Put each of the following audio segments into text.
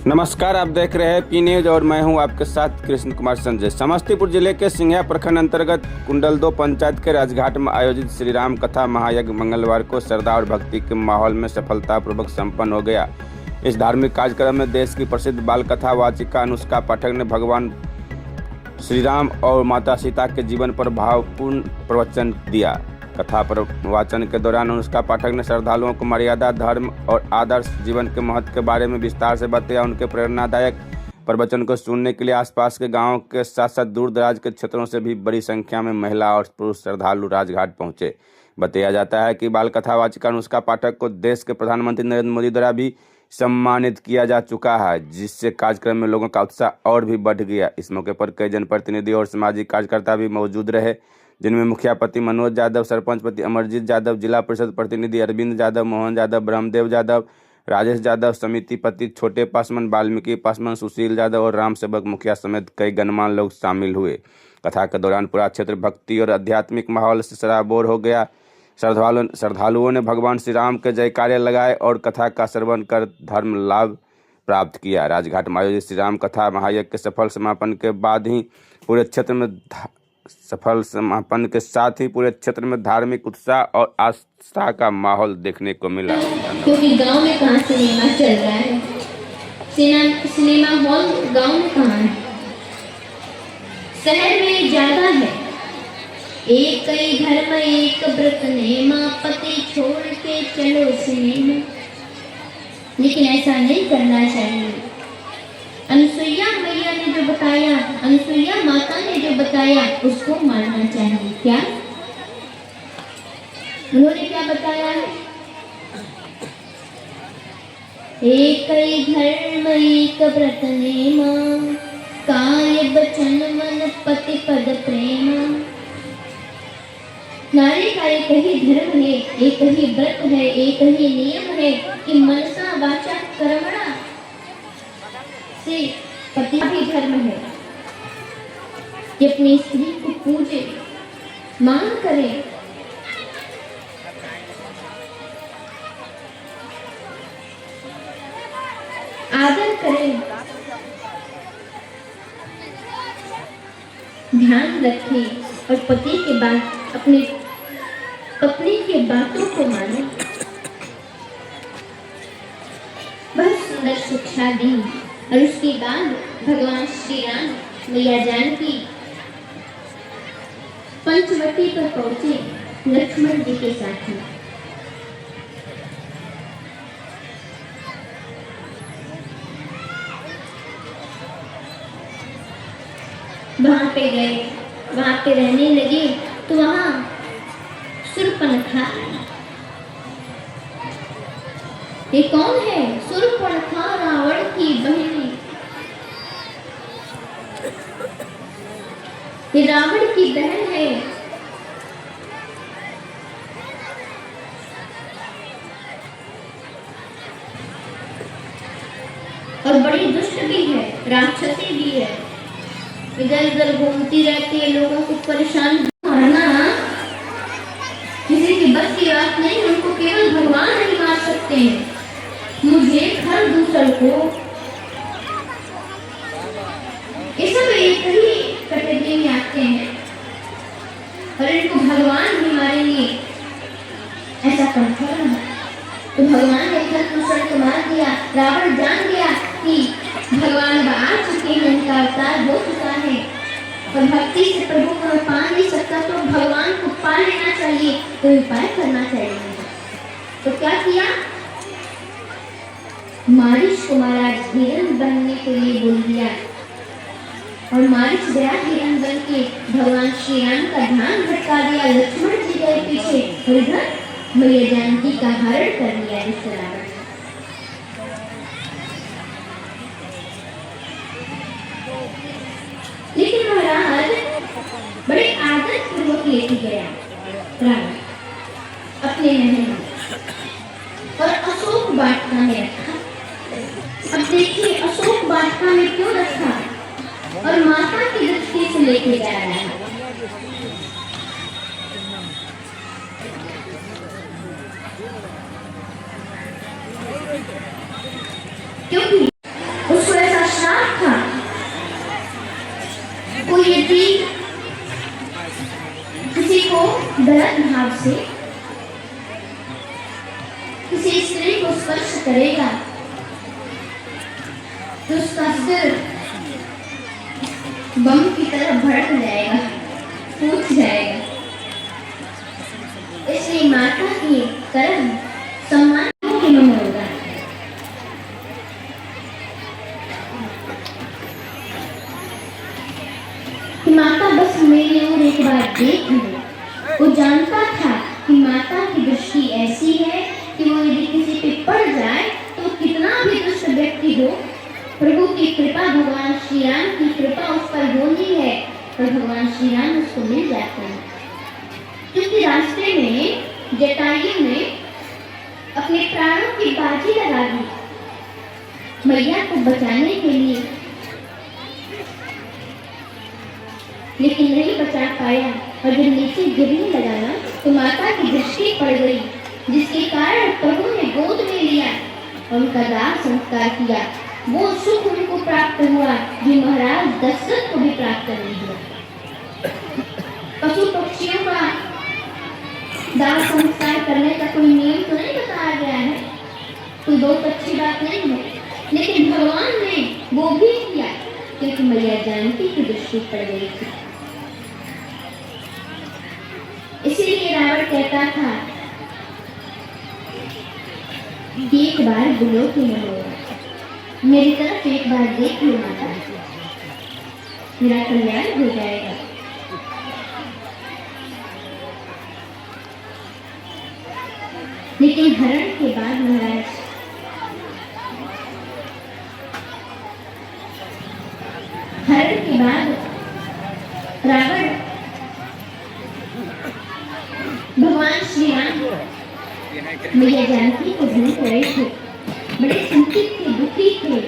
नमस्कार, आप देख रहे हैं पी न्यूज और मैं हूं आपके साथ कृष्ण कुमार संजय। समस्तीपुर जिले के सिंघिया प्रखंड अंतर्गत कुंडल 2 पंचायत के राजघाट में आयोजित श्री राम कथा महायज्ञ मंगलवार को श्रद्धा और भक्ति के माहौल में सफलतापूर्वक संपन्न हो गया। इस धार्मिक कार्यक्रम में देश की प्रसिद्ध बाल कथा वाचिका अनुष्का पाठक ने भगवान श्री राम और माता सीता के जीवन पर भावपूर्ण प्रवचन दिया। कथा प्रवचन के दौरान अनुष्का पाठक ने श्रद्धालुओं को मर्यादा, धर्म और आदर्श जीवन के महत्व के बारे में विस्तार से बताया। उनके प्रेरणादायक प्रवचन को सुनने के लिए आसपास के गांवों के साथ साथ दूर दराज के क्षेत्रों से भी बड़ी संख्या में महिला और पुरुष श्रद्धालु राजघाट पहुंचे। बताया जाता है कि बाल कथा वाचिका अनुष्का पाठक को देश के प्रधानमंत्री नरेंद्र मोदी द्वारा भी सम्मानित किया जा चुका है, जिससे कार्यक्रम में लोगों का उत्साह और भी बढ़ गया। इस मौके पर कई जनप्रतिनिधि और सामाजिक कार्यकर्ता भी मौजूद रहे, जिनमें मुखिया पति मनोज यादव, सरपंच पति अमरजीत यादव, जिला परिषद प्रतिनिधि अरविंद यादव, मोहन यादव, ब्रह्मदेव यादव, राजेश यादव, समिति पति छोटे पासवान, वाल्मीकि पासवान, सुशील यादव और राम सेवक मुखिया समेत कई गणमान्य लोग शामिल हुए। कथा के दौरान पूरा क्षेत्र भक्ति और आध्यात्मिक माहौल से सराबोर हो गया। श्रद्धालुओं ने भगवान श्री राम के जयकारे लगाए और कथा का श्रवण कर धर्म लाभ प्राप्त किया। राजघाट में आयोजित श्री राम कथा महायज्ञ के सफल समापन के साथ ही पूरे क्षेत्र में धार्मिक उत्साह और आस्था का माहौल देखने को मिला। क्योंकि गांव में कहाँ सिनेमा चल रहा है, सिनेमा हॉल गांव में कहाँ है, शहर में ज्यादा है। एक ही घर में एक व्रत नेमा, पति छोड़ के चलो सिनेमा। लेकिन ऐसा नहीं करना चाहिए। अनुसुईया मैया ने जो बताया, अनुसुईया माता ने जो बताया, उसको मानना चाहिए। क्या उन्होंने क्या बताया है? एक ही घर में एक व्रत नेमा, काय बचन मन पति पद प्रेमा। नारी का एक ही धर्म है, एक ही व्रत है, एक ही नियम है कि मनसा वाचा कर्मणा से पति भी धर्म है कि अपनी स्त्री को पूजे, मान करे, आदर करे, ध्यान रखे और पति के बाद अपनी पत्नी के बातों को माने। बहुत सुंदर शिक्षा दी और उसके बाद भगवान श्री राम मैया जानकी पंचवटी पर पहुंचे लक्ष्मण जी के साथ में। वहां पे गए, वहां पे रहने लगे तो वहां शूर्पणखा। ये कौन है? शूर्पणखा रावण की बहन। ये रावण की बहन है। और बड़ी दुष्ट भी है, राक्षसी भी है। इधर उधर घूमती रहती है, लोगों को परेशान करना किसी की बस की बात नहीं। उनको केवल भगवान नहीं मार सकते हैं, मुझे हर दूसरे को। ये सब एक ही कैटेगरी में आते हैं और इनको भगवान भी मारेंगे ऐसा कंफर्म है। तो भगवान ने हर दूसरे को मार दिया। रावण जान गया कि भगवान आ चुके हैं, उनका अवतार हो चुका है और भक्ति से प्रभु को पा नहीं सकता, तो भगवान को पा लेना चाहिए, तो उपाय करना चाहिए। तो क्या किया? मारिच को महाराज हिरण बनने के लिए बोल दिया और मारिच गया हिरण बन के भगवान श्री राम का ध्यान भटका दिया। लक्ष्मण जी गए पीछे और इधर मैया जानकी का हरण कर लिया जिससे रावण। लेकिन महाराज बड़े आदर पूर्वक लेके गया रावण अपने महल में और अशोक वाटिका में रखा। अब देखिए अशोक वाटिका में क्यों रखा और माता की दृष्टि से लेके जा रहा है। क्योंकि उसको ऐसा श्राप था, कोई यदि किसी को गलत भाव से किसी स्त्री को स्पर्श करेगा तो उसका सिर बम की तरह भड़क जाएगा, फूट जाएगा। इसलिए माता की तरफ सम्मान की मन होगा। कि माता बस मेरी ओर एक बार देख ले। वो जानता था कि माता की दृष्टि ऐसी है कि वो यदि किसी पे पड़ जाए तो कितना भी दुष्ट व्यक्ति हो, प्रभु की कृपा, भगवान श्री राम की कृपा उस पर होनी है और भगवान श्री राम उसको मिल जाते हैं। क्योंकि रास्ते में जटायु ने अपने प्राणों की बाजी लगा दी मैया को बचाने के लिए, लेकिन नहीं बचा पाया और जब नीचे गिरने लगा ना तो माता की दृष्टि पड़ गई, जिसके कारण प्रभु ने गोद में लिया और उनका दाह संस्कार किया। वो सुख उनको प्राप्त हुआ जो महाराज दशरथ को भी प्राप्त नहीं हुआ। पशु पक्षियों का दाह संस्कार करने का कोई नियम तो नहीं बताया गया है, कोई बहुत अच्छी बात नहीं है, लेकिन भगवान ने वो भी किया क्योंकि मैया जानकी की दृष्टि पड़ गई थी। इसीलिए रावण कहता था कि एक बार बुलो कि मनोरा, मेरी तरफ एक बार देख लो माता, मेरा कल्याण हो जाएगा। लेकिन हरण के बाद महाराज हरण के बाद रावण भगवान श्री राम मैया जानकी को ढूंढ रहे थे, बड़े चिंतित थे, दुखी थे।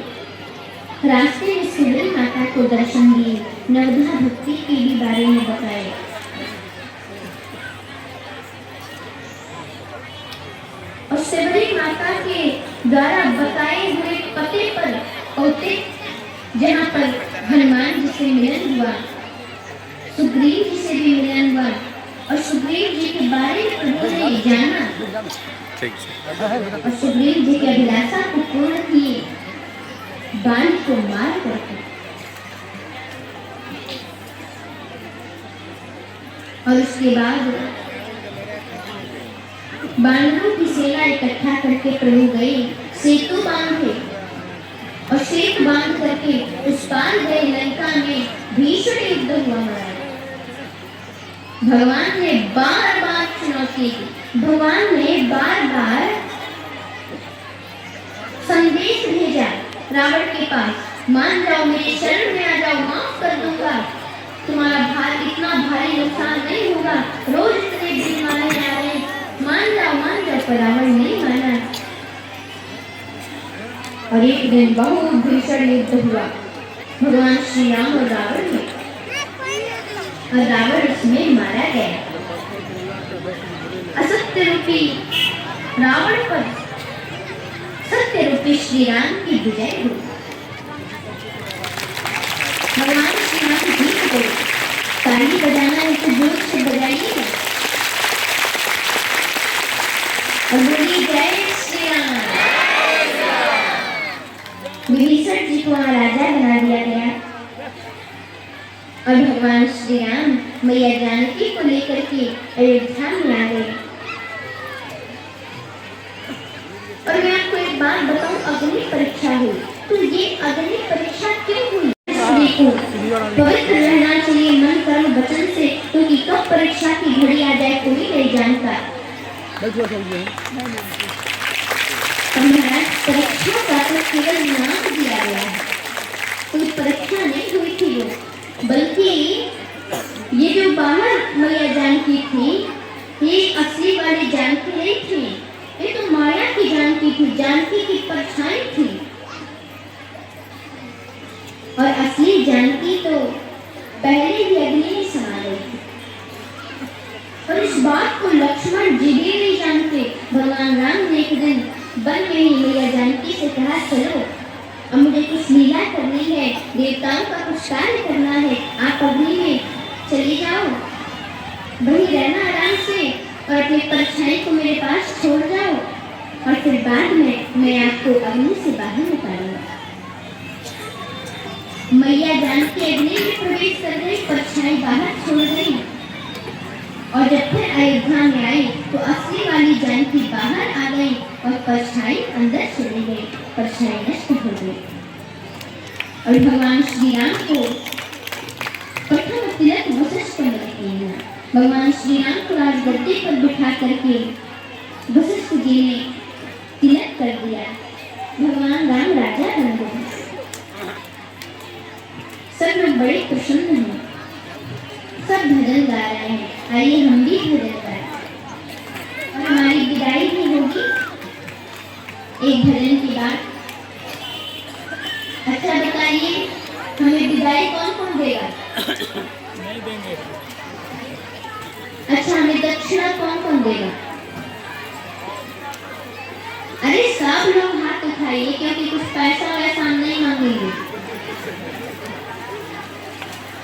रास्ते में सुंदरी माता को दर्शन दिए, नवधा भक्ति के भी बारे में बताए। और सुंदरी माता के द्वारा बताए हुए पते पर पहुंचे जहाँ पर हनुमान जी से मिलन हुआ, सुग्रीव जी से भी मिलन हुआ और सुग्रीव जी के बारे में प्रभु ने जाना और सुग्रीव जी की अभिलाषा को पूर्ण किए, बाण को मार करके। और उसके बाद बानरों की सेना इकट्ठा करके प्रभु गए, सेतु बांधे और सेतु बांध करके उस पार गए लंका में भीषण युद्ध हुआ हमारा। भगवान ने बार बार चुनौती दी, भगवान ने बार बार संदेश भेजा रावण के पास, मान जाओ मेरे शरण में आ जाओ, माफ कर दूंगा, तुम्हारा इतना भारी नुकसान नहीं होगा, रोज इतने दिन मारे जा रहे, मान जाओ, पर रावण नहीं माना। और एक दिन बहुत भीषण युद्ध हुआ भगवान श्री राम और रावण में, और रावण उसमें मारा गया। असत्य रूपी रावण पर सत्य रूपी श्री राम की विजय हुई। भगवान श्री राम जीत गए। ताली बजाना है तो जोर से बजाइए और बोलिए जय श्री राम। विभीषण जी को राजा बना दिया गया और भगवान श्री राम मैया जानकी को लेकर के अयोध्या में आ गए। और मैं आपको एक बात बताऊं, अग्नि पवित्र रहना चाहिए मन कर्म वचन से, क्योंकि कब परीक्षा की घड़ी आ जाए कोई नहीं जानता। महाराज परीक्षा का तो केवल नाम दिया गया है, कोई परीक्षा नहीं हुई थी वो, बल्कि ये जो बाहर मैया जानकी थी, ये असली वाली जानकी नहीं थी, ये तो माया की जानकी थी, जानकी की परछाई थी। और असली जानकी तो पहले ही अग्नि में समा गई थी। और इस बात को लक्ष्मण जी भी नहीं जानते। भगवान राम ने एक दिन वन में ही मैया जानकी से कहा, चलो अब मुझे कुछ लीला करनी है, देवताओं का कुछ कार्य करना है, आप अग्नि में चली जाओ, वहीं रहना आराम से और अपनी परछाई को मेरे पास छोड़ जाओ, और फिर बाद में मैं आपको अग्नि से बाहर निकालूंगा। मैया जानकी अग्नि में प्रवेश कर गई, परछाई बाहर छोड़ गई, और जब फिर अयोध्या में आई तो असली वाली जानकी बाहर आ गई और परछाई अंदर चली गई, परछाई नष्ट हो गई। और भगवान श्री राम को प्रथम तिलक वशिष्ठ ने किया। भगवान श्री राम को राजगद्दी पर बिठा करके वशिष्ठ जी ने तिलक कर दिया। भगवान राम राजा बन गए। सब लोग बड़े प्रसन्न हैं, सब भजन गा रहे हैं। आइए हम भी भजन गाएं और हमारी विदाई भी होगी एक भजन के बाद। अच्छा बताइए, हमें विदाई कौन कौन देगा? नहीं देंगे। अच्छा, हमें दक्षिणा कौन कौन देगा? अरे सब लोग हाथ उठाइए, क्योंकि कुछ पैसा वैसा हम नहीं मांगेंगे।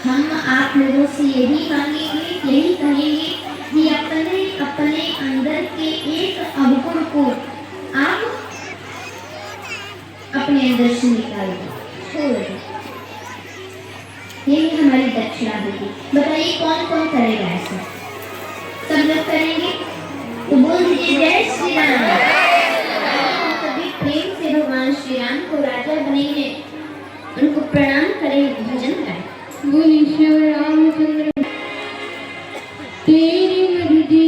हम आप लोगों से यही मांगेंगे, यही कहेंगे कि अपने अपने अंदर के एक अवगुण को आप अपने अंदर से निकालिए, छोड़ दो। यही हमारी दक्षिणा होगी। बताइए कौन कौन करेगा ऐसा? सब लोग करेंगे तो बोल दीजिए जय श्री राम। हम सभी प्रेम से भगवान श्री राम को राजा बनेंगे, उनको प्रणाम करें, भजन गाएं। बोलिए श्री रामचंद्र तेरी मर्जी।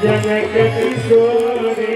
जनक किशोरी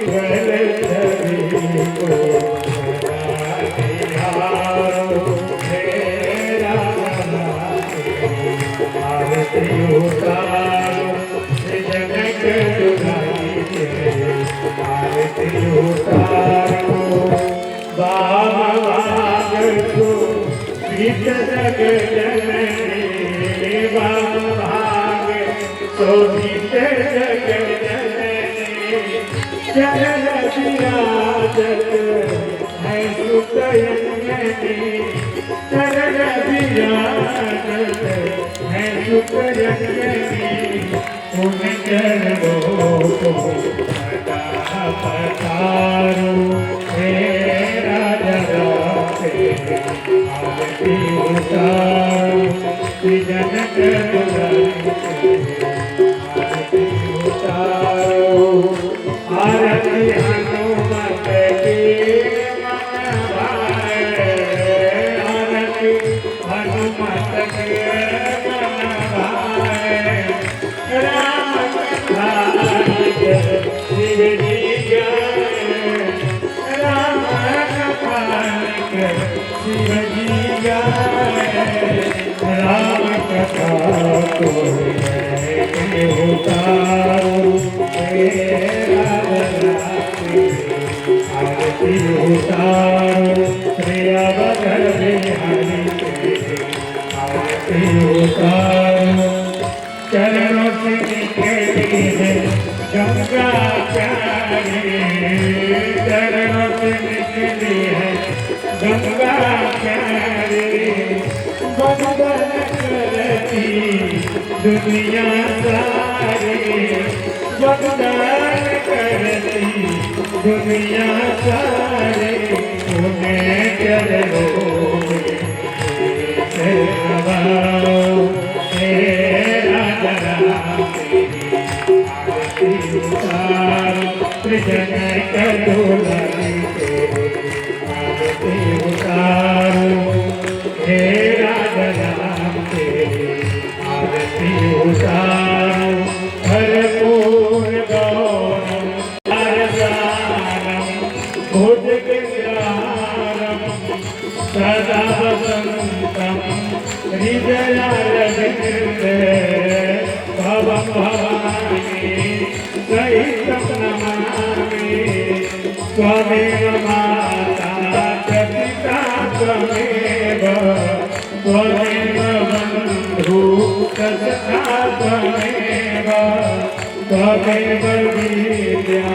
जनक मस्तक मन भाए राम कथा शिव जी गाए राम कथा शिव जी गाए राम कथा को उतारो आरती उतारो श्री अवधर बिहारी आरती उतारो चरणों से निकली है गंगा प्यारी चरणों से निकली है गंगा प्यारी बंदन करती दुनिया सारी बंदन करती दुनिया सारी तुम्हें चरणों में कृष्ण करुणाई आरती उतारो हे राधा राम तेरी आरती उतारो भरपूर गौरम हरसारम भुजगेन्द्रारम सदा वसंतम हृदयारविंदे भवं भवानी सहितं नमामि त्वमेव माता च पिता त्वमेव त्वमेव बन्धु च सखा त्वमेव त्वमेव विद्या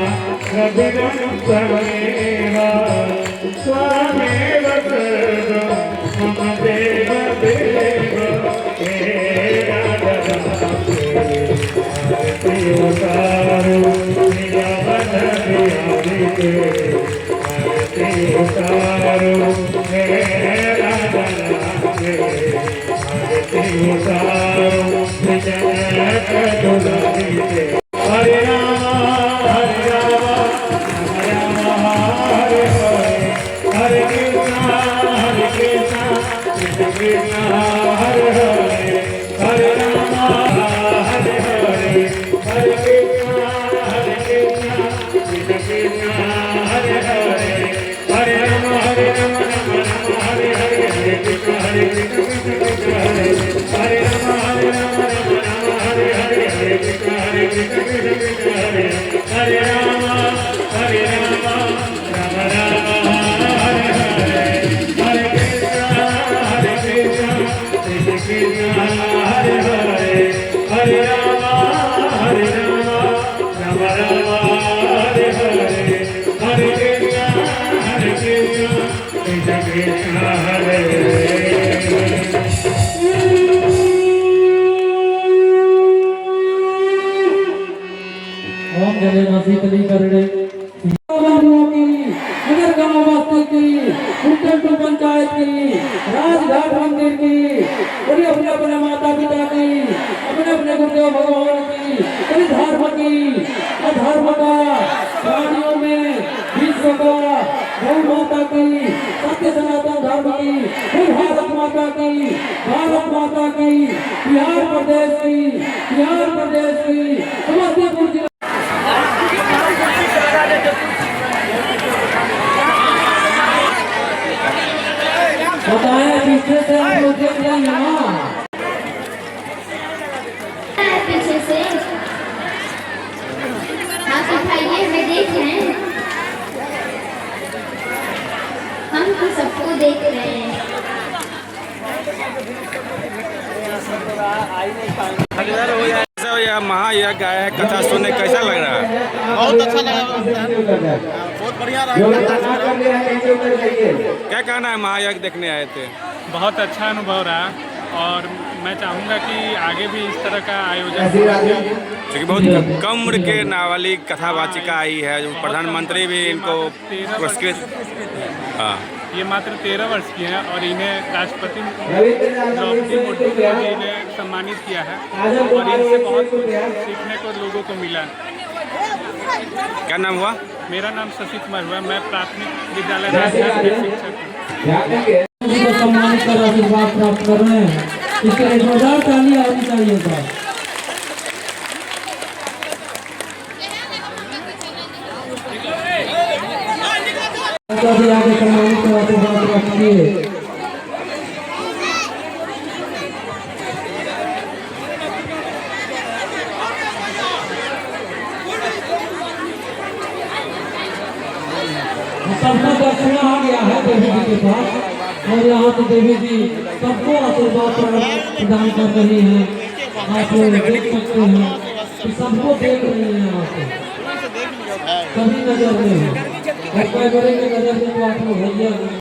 प्रभुं त्वमेव त्वमेव सर्वं मम देव देव हे राधा आरती उतारो निरावध बिहारी के आरती उतारो हे राधा आरती उतारो जनक दुलारी के हरे राम राम हरे हरे हरे कृष्णा कृष्ण कृष्ण हरे हरे हरे राम हरे हरे हरे कृष्ण कृष्ण कृष्ण हरे हरे हरे राम राम हरे हरे हरे कृष्ण कृष्ण कृष्ण हरे हरे राम राम हरे हरे हरे कृष्ण कृष्ण कृष्ण हरे हरे राम राम राम हरे हरे हरे कृष्ण कृष्ण कृष्ण हरे हरे हरे राम राम राम हरे हरे हरे कृष्ण कृष्ण कृष्ण हरे ओम जले नसी कली करड़े नगर गांव वास्ते की कुंटल पंचायत की राजघाट मंदिर की और अपने अपने माता पिता की अपने अपने गुरुदेव भगवान की कई धर्म की अधर्म का प्राणियों में विश्व का गौ माता की सत्य सनातन धर्म की फिर भारत माता की बिहार प्रदेश की समस्तीपुर जिला बताया पीछे से आप लोग देख रहे हैं ना पीछे से आप उठाइए हमें देख रहे हैं हम तो सबको देख रहे हैं कैसा यह महायज्ञ आया है कथा सुनने कैसा लग रहा है? बहुत अच्छा लगा बहुत बढ़िया रहा क्या कहना है महायज्ञ देखने आए थे? बहुत अच्छा अनुभव रहा और मैं चाहूँगा कि आगे भी इस तरह का आयोजन क्योंकि बहुत कम उम्र के नाबालिग कथावाचिका आई है जो प्रधानमंत्री भी इनको पुरस्कृत हाँ ये मात्र 13 वर्ष की हैं और इन्हें राष्ट्रपति द्रौपदी मुर्मू ने इन्हें सम्मानित किया है और इनसे बहुत कुछ सीखने को लोगों को मिला। क्या नाम हुआ? मेरा नाम शशि कुमार हुआ, मैं प्राथमिक विद्यालय राजघाट में शिक्षक हूँ। को सम्मानित कर आशीर्वाद प्राप्त कर रहे हैं। इसके लिए जोरदार तालियां होनी चाहिए था। आगे सम्मानित कर आशीर्वाद प्राप्त किए। सबका दर्शन आ गया है देवी जी के पास और यहाँ तो देवी जी सबको आशीर्वाद प्रदान कर रही है। आप लोग देख सकते हैं कि सबको देख रही है यहाँ पे सभी नजर में है और कोई बड़े के नजर में तो आप लोग भैया